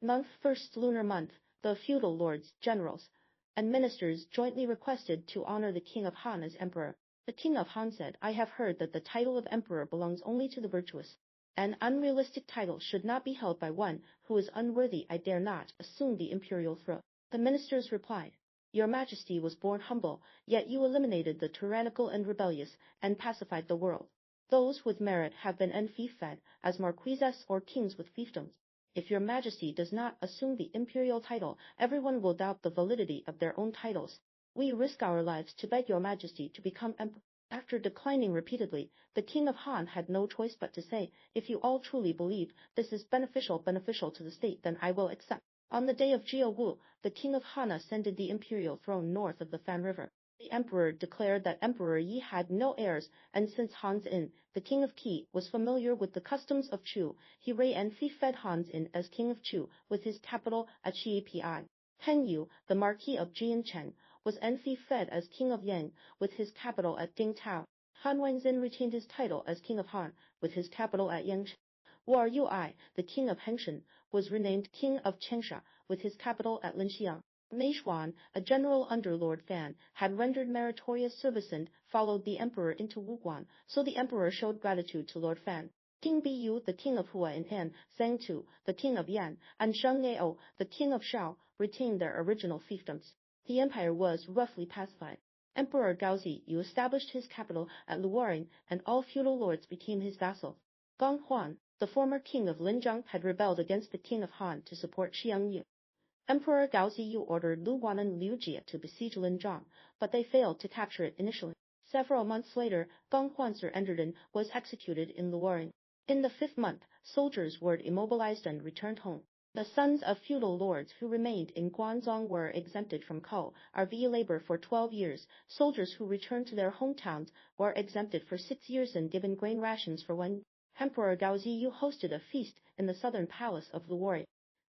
month, first lunar month, the feudal lords, generals, and ministers jointly requested to honor the king of Han as emperor. The king of Han said, I have heard that the title of emperor belongs only to the virtuous. An unrealistic title should not be held by one who is unworthy. I dare not assume the imperial throne. The ministers replied, Your Majesty was born humble, yet you eliminated the tyrannical and rebellious, and pacified the world. Those with merit have been enfeoffed as marquises or kings with fiefdoms. If your Majesty does not assume the imperial title, everyone will doubt the validity of their own titles. We risk our lives to beg your Majesty to become emperor. After declining repeatedly, the king of Han had no choice but to say, If you all truly believe this is beneficial to the state, then I will accept. On the day of Jiawu, the king of Han ascended the imperial throne north of the Fan River. The emperor declared that Emperor Yi had no heirs, and since Han's In, the king of Qi, was familiar with the customs of Chu, he re-enfeoffed Han's In as king of Chu, with his capital at Xiapi. Chen Yu, the Marquis of Jianchen, was enfeoffed as king of Yang, with his capital at Dingtao. Han Wangzin retained his title as king of Han, with his capital at Yangshan. War Yui, the king of Hengshan, was renamed king of Changsha, with his capital at Linxiang. Meishuan, a general under Lord Fan, had rendered meritorious service and followed the emperor into Wuguan, so the emperor showed gratitude to Lord Fan. King Biyu, the king of Hua and Zhang Tu, the king of Yan, and Sheng Yao, the king of Shao, retained their original fiefdoms. The empire was roughly pacified. Emperor Gaozi Yu established his capital at Luoyang, and all feudal lords became his vassals. Gong Huan, the former king of Linzhang, had rebelled against the king of Han to support Xiang Yu. Emperor Gaozi Yu ordered Lu Wan and Liu Jie to besiege Linzhang, but they failed to capture it initially. Several months later, Gong Huan surrendered and was executed in Luoyang. In the 5th month, soldiers were immobilized and returned home. The sons of feudal lords who remained in Guanzhong were exempted from RV labor for 12 years. Soldiers who returned to their hometowns were exempted for 6 years and given grain rations for 1 year. Emperor Gaozi Yu hosted a feast in the southern palace of Luoyang.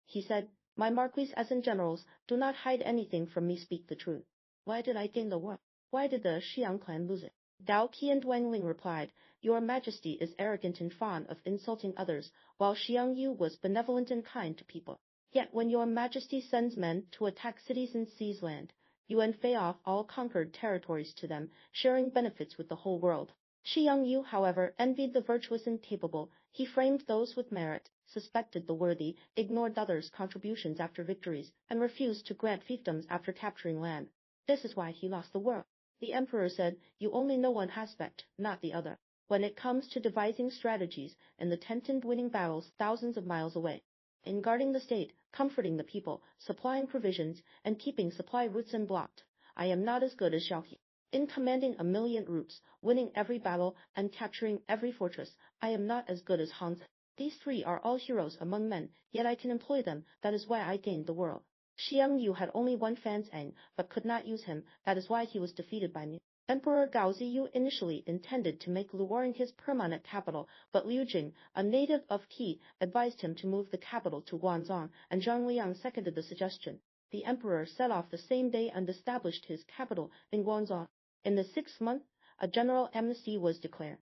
He said, My marquises and generals, do not hide anything from me, speak the truth. Why did I gain the war? Why did the Xiang clan lose it? Dao Qi Duangling replied, Your Majesty is arrogant and fond of insulting others, while Xiang Yu was benevolent and kind to people. Yet when your Majesty sends men to attack cities and seize land, you enfeoff off all conquered territories to them, sharing benefits with the whole world. Xiang Yu, however, envied the virtuous and capable. He framed those with merit, suspected the worthy, ignored others' contributions after victories, and refused to grant fiefdoms after capturing land. This is why he lost the war. The emperor said, You only know one aspect, not the other. When it comes to devising strategies and the tent and winning battles thousands of miles away, in guarding the state, comforting the people, supplying provisions, and keeping supply routes unblocked, I am not as good as Xiao He. In commanding 1,000,000 troops, winning every battle, and capturing every fortress, I am not as good as Han. These 3 are all heroes among men, yet I can employ them. That is why I gained the world. Xiang Yu had only 1 Fan's Ang, but could not use him. That is why he was defeated by me. Emperor Gaozi Yu initially intended to make Luoyang his permanent capital, but Liu Jing, a native of Qi, advised him to move the capital to Guangzhong, and Zhang Liang seconded the suggestion. The emperor set off the same day and established his capital in Guangzhong. In the 6th month, a general amnesty was declared.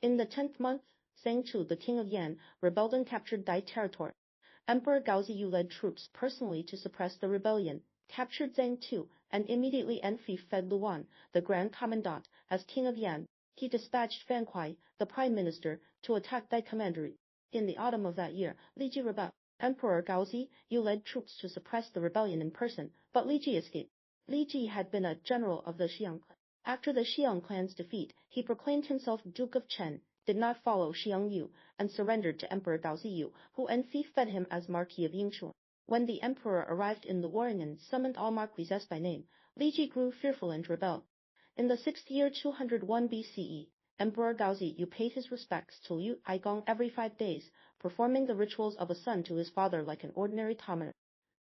In the 10th month, Xiang Chu, the king of Yan, rebelled and captured Dai territory. Emperor Gaozi Yu led troops personally to suppress the rebellion, captured Zhang Tu, and immediately enfeoffed Lu Wan, the grand commandant, as king of Yan. He dispatched Fan Kuai, the prime minister, to attack Dai commandery. In the autumn of that year, Li Ji rebelled. Emperor Gaozi Yu led troops to suppress the rebellion in person, but Li Ji escaped. Li Ji had been a general of the Xiang clan. After the Xiang clan's defeat, he proclaimed himself Duke of Chen, did not follow Xiang Yu, and surrendered to Emperor Gaozi Yu, who enfeoffed him as Marquis of Yingshuan. When the emperor arrived in Luoyang and summoned all marquises by name, Li Ji grew fearful and rebelled. In the 6th year 201 BCE, Emperor Gaozi Yu paid his respects to Liu Aigong every 5 days, performing the rituals of a son to his father like an ordinary commoner.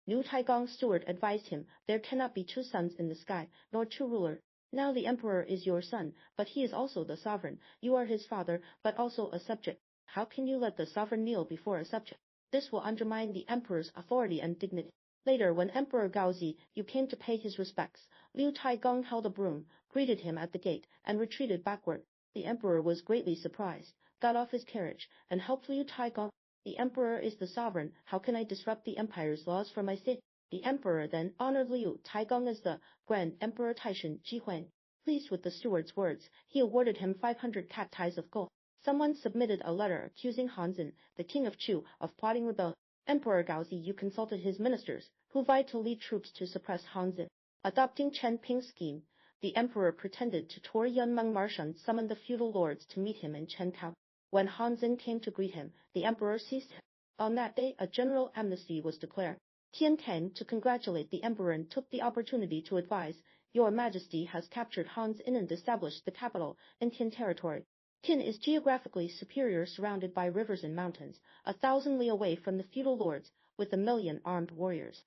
Liu Taigong's steward advised him, There cannot be 2 suns in the sky, nor 2 rulers. Now the emperor is your son, but he is also the sovereign. You are his father, but also a subject. How can you let the sovereign kneel before a subject? This will undermine the emperor's authority and dignity. Later, when Emperor Gaozi Yu came to pay his respects, Liu Taigong held a broom, greeted him at the gate, and retreated backward. The emperor was greatly surprised, got off his carriage, and helped Liu Taigong. The emperor is the sovereign, how can I disrupt the empire's laws for my sake? The emperor then honored Liu Taigong as the Grand Emperor Taishan Jihuan. Pleased with the steward's words, he awarded him 500 cat ties of gold. Someone submitted a letter accusing Han Xin, the king of Chu, of plotting rebellion. Emperor Gaozi consulted his ministers, who vied to lead troops to suppress Han Xin. Adopting Chen Ping's scheme, the emperor pretended to tour Yunmeng Marsh and summoned the feudal lords to meet him in Chen County. When Han Xin came to greet him, the emperor seized him. On that day, a general amnesty was declared. Qin came to congratulate the emperor and took the opportunity to advise, Your Majesty has captured Han Xin and established the capital in Qin territory. Qin is geographically superior, surrounded by rivers and mountains, 1,000 li away from the feudal lords, with 1,000,000 armed warriors.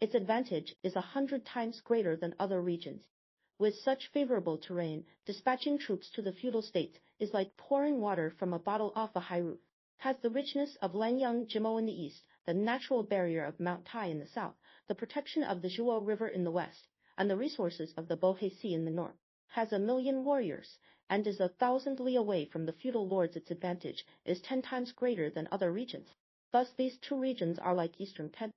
Its advantage is 100 times greater than other regions. With such favorable terrain, dispatching troops to the feudal states is like pouring water from a bottle off a high roof. Has the richness of Lanyang Jimo in the east, the natural barrier of Mount Tai in the south, the protection of the Zhuo River in the west, and the resources of the Bohe Sea in the north. Has 1,000,000 warriors, and is 1,000 li away from the feudal lords. Its advantage is 10 times greater than other regions. Thus these two regions are like eastern Qin.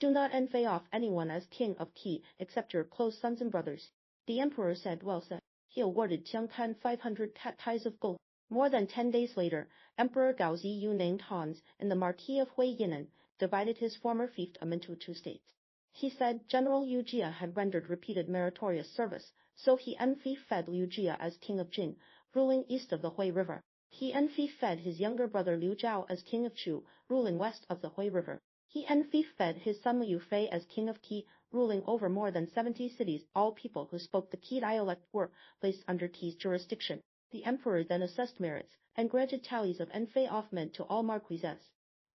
Do not envy off anyone as king of Qi except your close sons and brothers. The emperor said, well said. He awarded Jiang Kan 500 cat ties of gold. More than 10 days later, Emperor Gaozi named Hans in the Marquis of Hui Yinan, divided his former fiefdom into 2 states. He said General Liu Jia had rendered repeated meritorious service, so he enfiefed Liu Jia as king of Jin, ruling east of the Hui River. He enfiefed his younger brother Liu Zhao as king of Chu, ruling west of the Hui River. He enfiefed his son Liu Fei as king of Qi, ruling over more than 70 cities. All people who spoke the Qi dialect were placed under Qi's jurisdiction. The emperor then assessed merits, and granted tallies of enfeoffment to all marquises.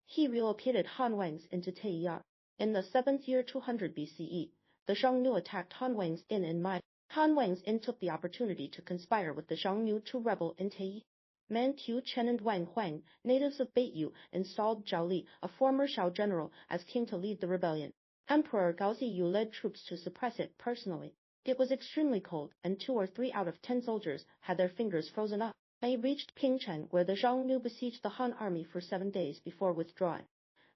He relocated Han Wangs into Taiyar. In the 7th year 200 BCE, the Xiang Yu attacked Han Wangs Inn in Mai. Han Wangs Inn took the opportunity to conspire with the Xiang Yu to rebel in Taiyi. Man Qiu Chen and Wang Huang, natives of Beiyu, installed Zhao Li, a former Shao general, as king to lead the rebellion. Emperor Gaozi led troops to suppress it personally. It was extremely cold, and 2 or 3 out of 10 soldiers had their fingers frozen up. They reached Pingchen, where the Xiang Yu besieged the Han army for 7 days before withdrawing.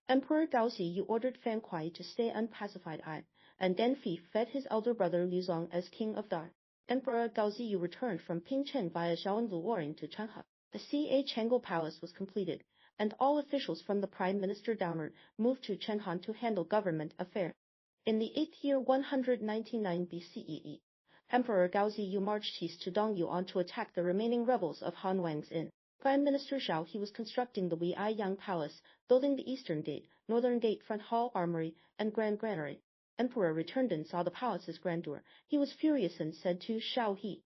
Emperor Gaozi ordered Feng County to stay unpacified, and then fed his elder brother Liu Zong as king of Dar. Emperor Gaozi returned from Pingchen via Xiaoanlu warring to Chenhe. The Changel Palace was completed, and all officials from the prime minister downward moved to Chenhan to handle government affairs. In the 8th year 199 BCE, Emperor Gaozi marched east to Dongyuan to attack the remaining rebels of Han Wang's Inn. Prime Minister Xiao He was constructing the Weiyang Palace, building the eastern gate, northern gate, front hall, armory, and grand granary. Emperor returned and saw the palace's grandeur. He was furious and said to Xiao He,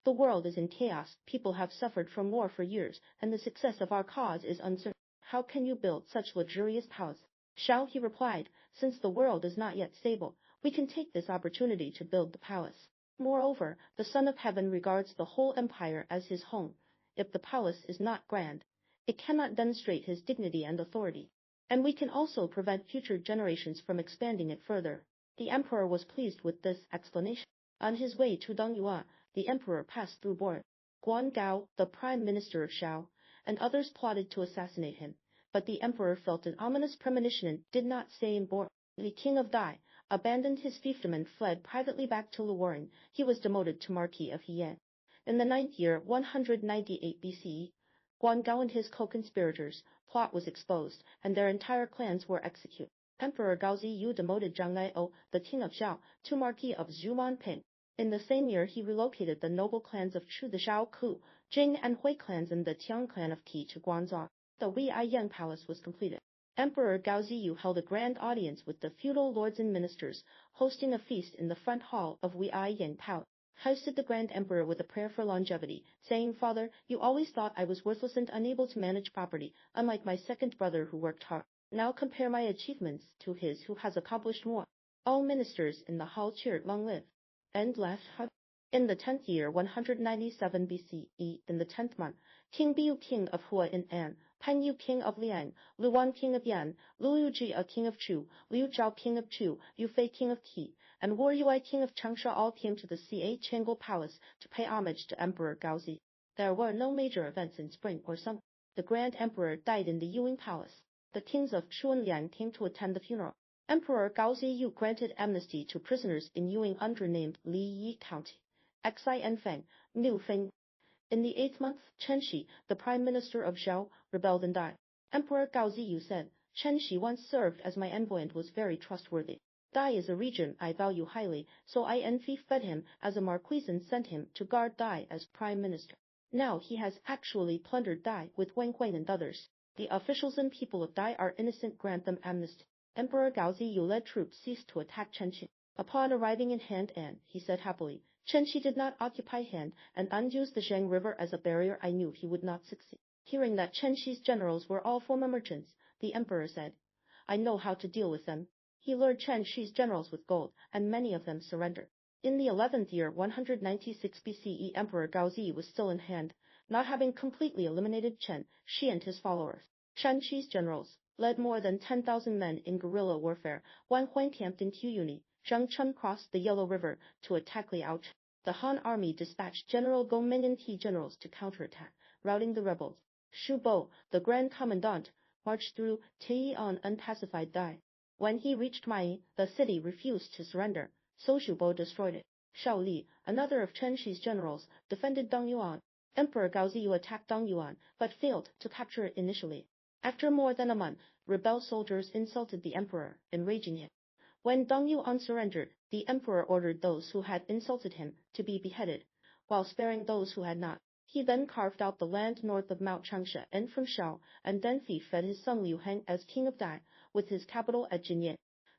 the world is in chaos, people have suffered from war for years, and the success of our cause is uncertain. How can you build such luxurious palace? Xiao He replied, since the world is not yet stable, we can take this opportunity to build the palace. Moreover, the Son of Heaven regards the whole empire as his home. If the palace is not grand, it cannot demonstrate his dignity and authority, and we can also prevent future generations from expanding it further. The emperor was pleased with this explanation. On his way to Dongyuan, the emperor passed through Bor. Guan Gao, the prime minister of Shao, and others plotted to assassinate him, but the emperor felt an ominous premonition and did not stay in Bor. The king of Dai abandoned his fiefdom and fled privately back to Luoring. He was demoted to Marquis of Hiyan. In the 9th year 198 BCE, Guan Gao and his co-conspirators' plot was exposed, and their entire clans were executed. Emperor Gaozi demoted Zhang Nai-o, the king of Xiao, to Marquis of Zhuanping. In the same year he relocated the noble clans of Chu, the Shao Ku, Jing and Hui clans, and the Tiang clan of Qi to Guanzhou. The Weiyang Palace was completed. Emperor Gaozi held a grand audience with the feudal lords and ministers, hosting a feast in the front hall of Weiyang Palace. Hosted the grand emperor with a prayer for longevity, saying, Father, you always thought I was worthless and unable to manage property, unlike my second brother who worked hard. Now compare my achievements to his who has accomplished more. All ministers in the hall cheered, long live. And left. In the 10th year 197 BCE, in the 10th month, King Biu king of Hua in An, Pan Yu king of Liang, Luan king of Yan, Liu Jia king of Chu, Liu Zhao king of Chu, Yu Fei king of Qi, and Wu Yui king of Changsha all came to the Changel Palace to pay homage to Emperor Gaozi. There were no major events in spring or summer. The grand emperor died in the Yuing Palace. The kings of Chu and Liang came to attend the funeral. Emperor Gao Ziyu granted amnesty to prisoners in Yuan undernamed Li County. Xin Feng, Liu Feng. In the 8th month, Chen Shi, the prime minister of Zhao, rebelled and died. Emperor Gao Ziyu said, Chen Shi once served as my envoy and was very trustworthy. Dai is a region I value highly, so I envy-fed him as a marquis and sent him to guard Dai as prime minister. Now he has actually plundered Dai with Wang Huan and others. The officials and people of Dai are innocent, grant them amnesty. Emperor Gao Ziyu led troops ceased to attack Chen Shi. Upon arriving in Han, he said happily, Chen Shi did not occupy Han and unused the Xiang River as a barrier. I knew he would not succeed. Hearing that Chen Shi's generals were all former merchants, the emperor said, I know how to deal with them. He lured Chen Shi's generals with gold, and many of them surrendered. In the 11th year 196 BCE, Emperor Gao Zi was still in hand, not having completely eliminated Chen Shi and his followers. Chen Shi's generals led more than 10,000 men in guerrilla warfare. Wang Huan camped in Tuyuni. Zhang Chen crossed the Yellow River to attack Liao Chen. The Han army dispatched General Gong Meng and He generals to counterattack, routing the rebels. Shu Bo, the Grand Commandant, marched through Tei on unpacified Dai. When he reached Mai, the city refused to surrender, so Shu Bo destroyed it. Shao Li, another of Chen Shi's generals, defended Dongyuan. Emperor Gao Ziyu attacked Dongyuan, but failed to capture it initially. After more than a month, rebel soldiers insulted the emperor, enraging him. When Dongyuan surrendered, the emperor ordered those who had insulted him to be beheaded, while sparing those who had not. He then carved out the land north of Mount Changsha and from Shao, and then fed his son Liu Heng as king of Dai, with his capital at Jinyan.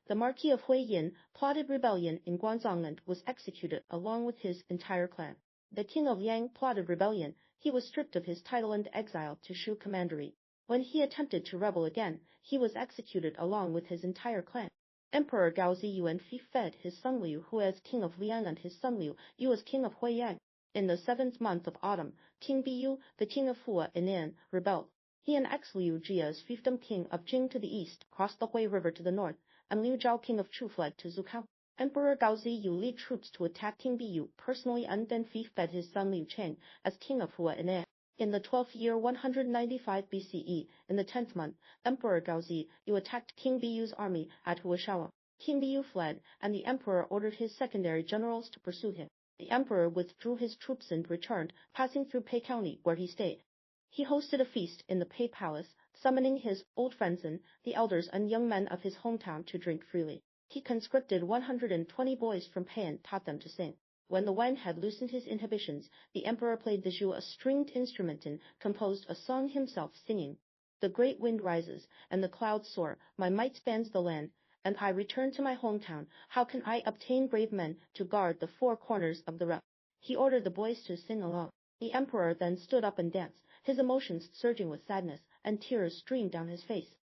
The Marquis of Huiyin plotted rebellion in Guanzhong and was executed along with his entire clan. The king of Yang plotted rebellion. He was stripped of his title and exiled to Shu Commandery. When he attempted to rebel again, he was executed along with his entire clan. Emperor Gao Ziyu fed his son Liu Hu as king of Liang and his son Liu Yu as king of Huiyang. In the 7th month of autumn, King Biyu, the king of Hua and An, rebelled. He and ex-Liu Jia as fiefdom king of Jing to the east crossed the Hui River to the north, and Liu Zhao king of Chu fled to Zukao. Emperor Gao Ziyu led troops to attack King Biyu personally and then fed his son Liu Cheng as king of Hua and An. In the 12th year 195 BCE, in the 10th month, Emperor Gao Ziyu attacked King Biyu's army at Huashawa. King Biyu fled, and the emperor ordered his secondary generals to pursue him. The emperor withdrew his troops and returned, passing through Pei County, where he stayed. He hosted a feast in the Pei Palace, summoning his old friends and the elders and young men of his hometown to drink freely. He conscripted 120 boys from Pei and taught them to sing. When the wine had loosened his inhibitions, the emperor played the zhu, a stringed instrument, and composed a song himself, singing, The great wind rises, and the clouds soar, my might spans the land, and I return to my hometown. How can I obtain brave men to guard the four corners of the realm? He ordered the boys to sing along. The emperor then stood up and danced, his emotions surging with sadness, and tears streamed down his face.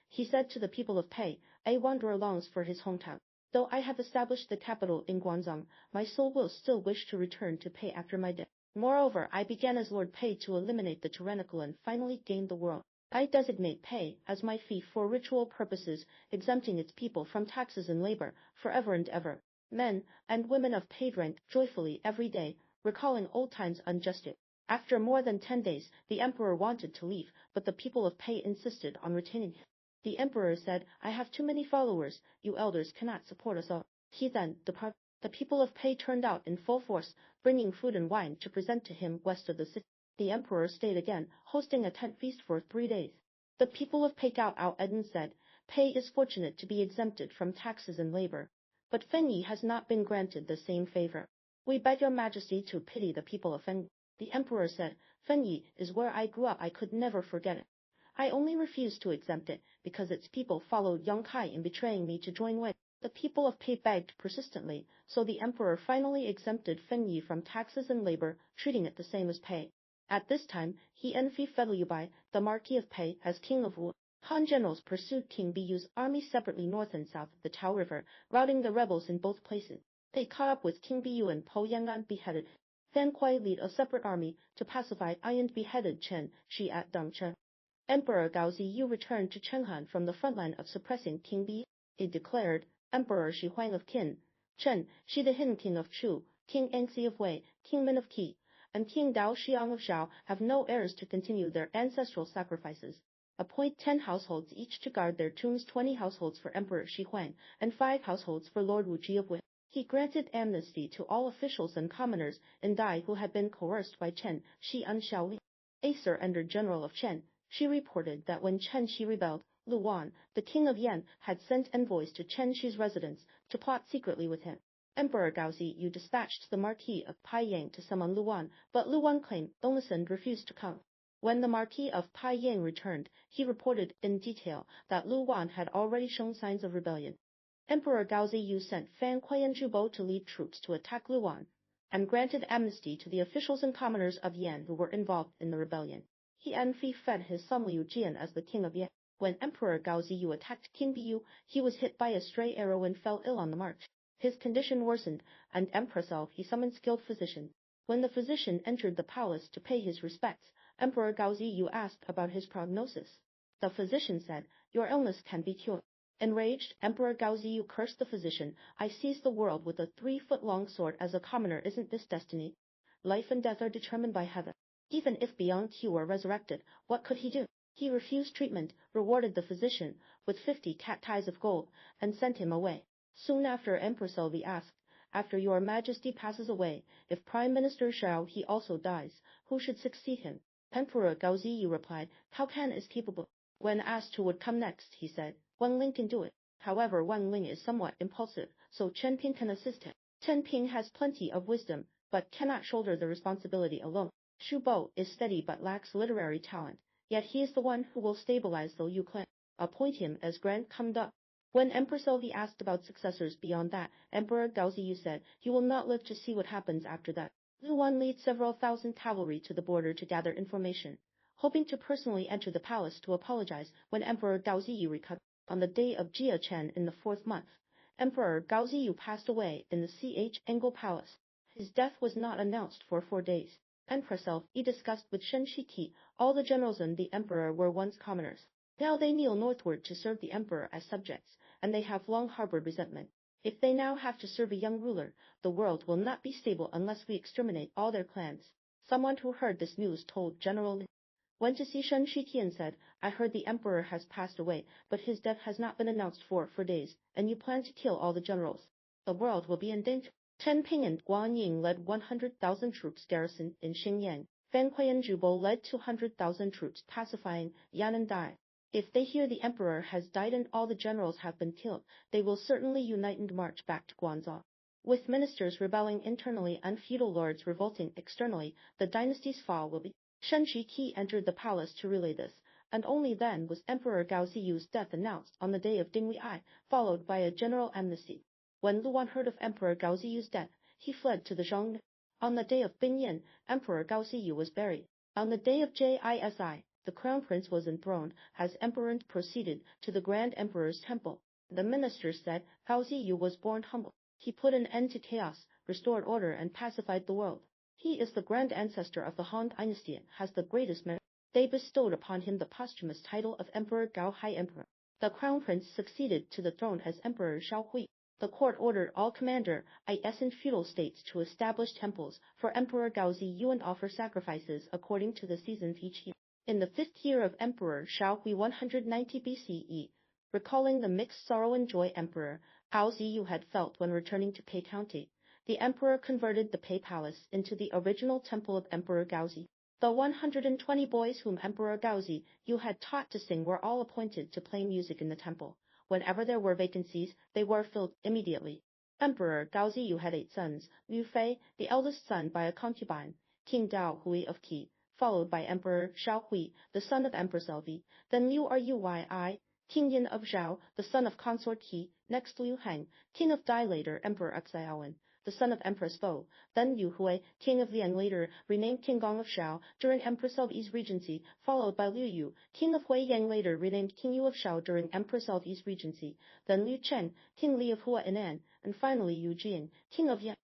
He said to the people of Pei, A wanderer longs for his hometown. Though I have established the capital in Guangzhong, my soul will still wish to return to Pei after my death. Moreover, I began as Lord Pei to eliminate the tyrannical and finally gained the world. I designate Pei as my fief for ritual purposes, exempting its people from taxes and labor, forever and ever. Men and women of Pei drank joyfully every day, recalling old times unjusted. After more than 10 days, the emperor wanted to leave, but the people of Pei insisted on retaining him. The emperor said, I have too many followers, you elders cannot support us all. He then departed. The people of Pei turned out in full force, bringing food and wine to present to him west of the city. The emperor stayed again, hosting a tent feast for 3 days. The people of Pei Cao Ao Eden said, Pei is fortunate to be exempted from taxes and labor, but Fengyi has not been granted the same favor. We beg your majesty to pity the people of Fengyi. The emperor said, Fengyi is where I grew up, I could never forget it. I only refused to exempt it because its people followed Yang Kai in betraying me to join Wei. The people of Pei begged persistently, so the emperor finally exempted Fengyi from taxes and labor, treating it the same as Pei. At this time, he fed Liu Bai, the Marquis of Pei, as king of Wu. Han generals pursued King Biyu's army separately north and south of the Tao River, routing the rebels in both places. They caught up with King Biyu and Po Yangan beheaded. Fan Kuai led a separate army to pacify Ai and beheaded Chen Shi at Dongchen. Emperor Gao Ziyu returned to Chenghan from the front line of suppressing King Bi. He declared, Emperor Shi Huang of Qin, Chen Shi the hidden king of Chu, King Engxi of Wei, King Min of Qi, and King Dao Xiang of Zhao have no heirs to continue their ancestral sacrifices. Appoint 10 households each to guard their tombs, 20 households for Emperor Shi Huang, and 5 households for Lord Wu Ji of Wei. He granted amnesty to all officials and commoners in Dai who had been coerced by Chen Xian Xiaoli, a surrender-general of Chen. She reported that when Chen Shi rebelled, Lu Wan, the king of Yan, had sent envoys to Chen Shi's residence to plot secretly with him. Emperor Gaozi Yu dispatched the Marquis of Paiyang to summon Lu Wan, but Lu Wan claimed Donglasen refused to come. When the Marquis of Paiyang returned, he reported in detail that Lu Wan had already shown signs of rebellion. Emperor Gaozi Yu sent Fan Kui and Zhu Bo to lead troops to attack Lu Wan, and granted amnesty to the officials and commoners of Yan who were involved in the rebellion. He envy-fed his son Liu Jian as the king of Yan. When Emperor Gaozi Yu attacked King Biyu, he was hit by a stray arrow and fell ill on the march. His condition worsened, and Emperor he summoned skilled physician. When the physician entered the palace to pay his respects, Emperor Gaozi Yu asked about his prognosis. The physician said, "Your illness can be cured." Enraged, Emperor Gaozi Yu cursed the physician. "I seize the world with a 3-foot-long sword as a commoner. Isn't this destiny? Life and death are determined by heaven. Even if Biang Qiu were resurrected, what could he do?" He refused treatment, rewarded the physician with 50 cat ties of gold, and sent him away. Soon after, Emperor Selvi asked, "After your majesty passes away, if Prime Minister Xiao He also dies, who should succeed him?" Emperor Gaozi Yu replied, "Cao Can is capable." When asked who would come next, he said, "Wang Ling can do it." However, Wang Ling is somewhat impulsive, so Chen Ping can assist him. Chen Ping has plenty of wisdom, but cannot shoulder the responsibility alone. Xu Bo is steady but lacks literary talent, yet he is the one who will stabilize the Liu clan. Appoint him as Grand Commandant. When Emperor Selvi asked about successors beyond that, Emperor Gaozi Yu said, "You will not live to see what happens after that." Lu Wan leads several thousand cavalry to the border to gather information, hoping to personally enter the palace to apologize when Emperor Gaozi Yu recovered. On the day of Jia Chen in the 4th month, Emperor Gaozi Yu passed away in the Engel Palace. His death was not announced for 4 days. Emperor Selvi discussed with Shen Shiki, all the generals and the emperor were once commoners. Now they kneel northward to serve the emperor as subjects, and they have long harbored resentment. If they now have to serve a young ruler, the world will not be stable unless we exterminate all their clans. Someone who heard this news told General Lin. Went to see Shen Shiki and said, "I heard the emperor has passed away, but his death has not been announced for 4 days, and you plan to kill all the generals. The world will be in danger." Chen Ping and Guan Ying led 100,000 troops garrisoned in Xingyang. Fan Kui and Zhu Bo led 200,000 troops pacifying Yan and Dai. If they hear the emperor has died and all the generals have been killed, they will certainly unite and march back to Guangzhou. With ministers rebelling internally and feudal lords revolting externally, the dynasty's fall will be. Shen Shiki entered the palace to relay this, and only then was Emperor Gaozi Yu's death announced on the day of Dingli Ai, followed by a general amnesty. When Lu Wan heard of Emperor Gaozi Yu's death, he fled to the Zhongyangli. On the day of Binyan, Emperor Gaozi Yu was buried. On the day of Jisi, the crown prince was enthroned as emperor and proceeded to the Grand Emperor's temple. The ministers said Gaozi Yu was born humble. He put an end to chaos, restored order and pacified the world. He is the grand ancestor of the Han Dynasty and has the greatest merit. They bestowed upon him the posthumous title of Emperor Gao Hai Emperor. The crown prince succeeded to the throne as Emperor Xiao Hui. The court ordered all commander IS and feudal states to establish temples for Emperor Gaozi Yu and offer sacrifices according to the seasons each year. In the 5th year of Emperor Xiao Hui 190 BCE, recalling the mixed sorrow and joy Emperor Gaozi Yu had felt when returning to Pei County, the emperor converted the Pei Palace into the original temple of Emperor Gaozi. The 120 boys whom Emperor Gaozi Yu had taught to sing were all appointed to play music in the temple. Whenever there were vacancies, they were filled immediately. Emperor Gaozi Yu had 8 sons, Liu Fei, the eldest son by a concubine, King Dao Hui of Qi, followed by Emperor Xiao Hui, the son of Emperor Selvi, then Liu Rui, King Yin of Zhao, the son of consort Qi, next Liu Hang, king of Dai, later Emperor Xiaowen, the son of Empress Bo, then Liu Hui, king of Liang, later renamed King Gong of Shao during Empress Selvi's regency, followed by Liu Yu, king of Huiyang, later renamed King Yu of Shao during Empress Selvi's regency, then Liu Chen, king Li of Hua and An, and finally Yu Jing, king of Yan.